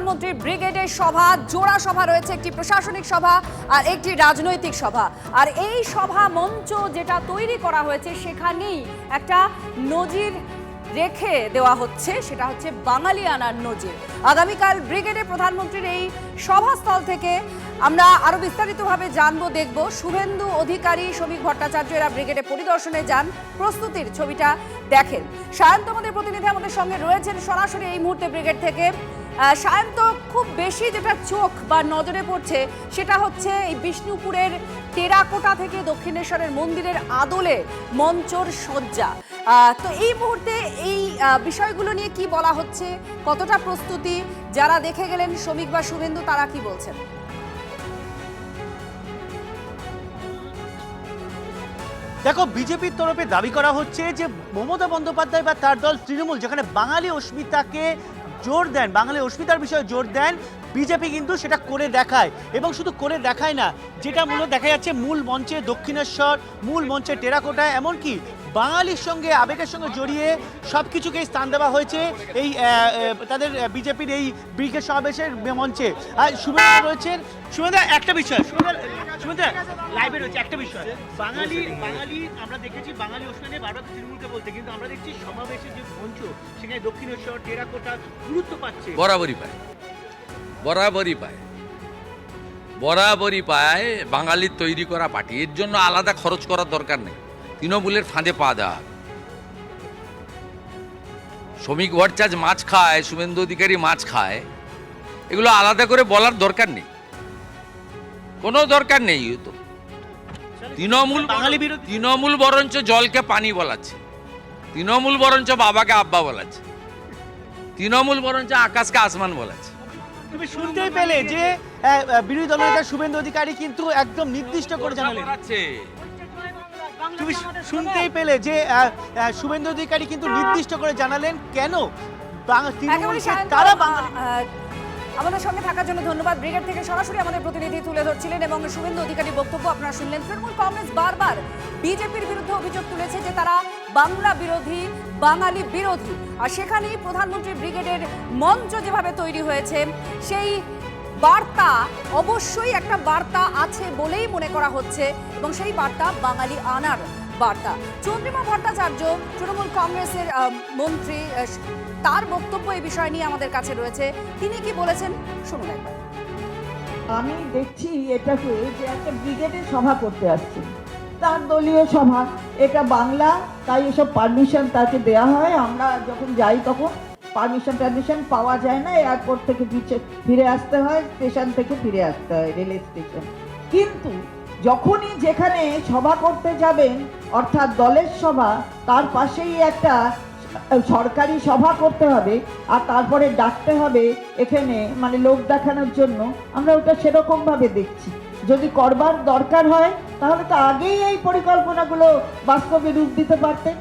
প্রধানমন্ত্রীর ব্রিগেডের সভা, জোড়া সভা রয়েছে, একটি প্রশাসনিক সভা আর একটি রাজনৈতিক সভা। আর এই সভা মঞ্চ যেটা তৈরি করা হয়েছে সেখানেই একটা নজির রেখে দেওয়া হচ্ছে, সেটা হচ্ছে বাঙালিয়ানার নজির। আগামীকাল ব্রিগেডের প্রধানমন্ত্রীর এই সভাস্থল থেকে আমরা আরো বিস্তারিতভাবে জানবো, দেখব। শুভেন্দু অধিকারী, শ্রমিক ভট্টাচার্য এরা ব্রিগেডে পরিদর্শনে যান, প্রস্তুতির ছবিটা দেখেন। সায়ন্ত আমাদের প্রতিনিধি আমাদের সঙ্গে রয়েছেন সরাসরি এই মুহূর্তে ব্রিগেড থেকে। সায়ন্ত, খুব বেশি যেটা চোখ বা নজরে পড়ছে সেটা হচ্ছে এই বিষ্ণুপুরের টেরাকোটা থেকে দক্ষিণেশ্বরের মন্দিরের আদলে মঞ্চর সজ্জা। তো এই মুহূর্তে এই বিষয়গুলো নিয়ে কি বলা হচ্ছে, কতটা প্রস্তুতি, যারা দেখে গেলেন শ্রমিক বা শুভেন্দু তারা কি বলছেন? দেখো, বিজেপির তরফে দাবি করা হচ্ছে যে মমতা বন্দ্যোপাধ্যায় বা তার দল তৃণমূল যেখানে বাঙালি অস্মিতাকে জোর দেন, বাঙালি অস্মিতার বিষয়ে জোর দেন, বিজেপি কিন্তু সেটা করে দেখায়। এবং শুধু করে দেখায় না, যেটা মূলত দেখা যাচ্ছে মূল মঞ্চে দক্ষিণেশ্বর, মূল মঞ্চে টেরাকোটা, এমনকি বাঙালির সঙ্গে আবেগের সঙ্গে জড়িয়ে সব কিছুকেই স্থান দেওয়া হয়েছে এই তাদের বিজেপির এই ব্রিগেড সমাবেশের মঞ্চে। আর শুভেন্দু রয়েছেন। শুভেন্দু, একটা বিষয়, শুভেন্দু লাইভে রয়েছে একটা বিষয়, বাঙালি আমরা দেখেছি বাঙালি অস্মিতা নিয়ে বারবার তৃণমূলকে বলতে, কিন্তু আমরা দেখছি সমাবেশের যে মঞ্চ সেখানে দক্ষিণেশ্বর টেরাকোটা গুরুত্ব পাচ্ছে। বরাবরই পায় বাঙালির তৈরি করা পার্টি, এর জন্য আলাদা খরচ করার দরকার নেই। তৃণমূলের ফাঁদে পা দেওয়া। শ্রমিক ভট্টাচার্য মাছ খায়, শুভেন্দু অধিকারী মাছ খায়, এগুলো আলাদা করে বলার দরকার নেই, কোনো দরকার নেই। তো তৃণমূল বরঞ্চ জলকে পানি বলাচ্ছে, তৃণমূল বরঞ্চ বাবাকে আব্বা বলাচ্ছে, তৃণমূল বরঞ্চ আকাশকে আসমান বলাচ্ছে। তুমি শুনতেই পেলে যে বিরোধী দলনেতা শুভেন্দু অধিকারী কিন্তু একদম নির্দিষ্ট করে জানালেন, তুমি শুনতেই পেলে যে শুভেন্দু অধিকারী কিন্তু নির্দিষ্ট করে জানালেন কেন তারা আমাদের সঙ্গে থাকার জন্য ধন্যবাদ। ব্রিগেড থেকে সরাসরি আমাদের প্রতিনিধি তুলে ধরছিলেন এবং শুভেন্দু অধিকারী বক্তব্য আপনারা শুনলেন। তৃণমূল কংগ্রেস বারবার বিজেপির বিরুদ্ধে অভিযোগ তুলেছে যে তারা বাংলা বিরোধী, বাঙালি বিরোধী। আর সেখানেই প্রধানমন্ত্রী ব্রিগেডের মঞ্চ যেভাবে তৈরি হয়েছে, সেই বার্তা অবশ্যই একটা বার্তা আছে বলেই মনে করা হচ্ছে, এবং সেই বার্তা বাঙালি আনার বার্তা। চন্দ্রিমা ভট্টাচার্য, তৃণমূল কংগ্রেসের মন্ত্রী, তার বক্তব্য এই বিষয় নিয়ে আমাদের কাছে রয়েছে। তিনি কি বলেছেন শুনুন একবার। আমি দেখছি এটাকে যে একটা ব্রিগেডের সভা করতে আসছে, তার দলীয় সভা, এটা বাংলা, তাই এসব পারমিশন তাকে দেয়া হয়। আমরা যখন যাই তখন পারমিশন পাওয়া যায় না, এয়ারপোর্ট থেকে ফিরে আসতে হয়, স্টেশন থেকে ফিরে আসতে হয়, রেল স্টেশন। কিন্তু যখনই যেখানে সভা করতে যাবেন, অর্থাৎ দলের সভা, তার পাশেই একটা সরকারি সভা করতে হবে আর তারপরে ডাকতে হবে এখানে, মানে লোক দেখানোর জন্য। আমরা ওটা সেরকম ভাবে দেখছি। যদি করবার দরকার হয় তাহলে তো আগেই এই পরিকল্পনাগুলো বাস্তবে রূপ দিতে পারতেন।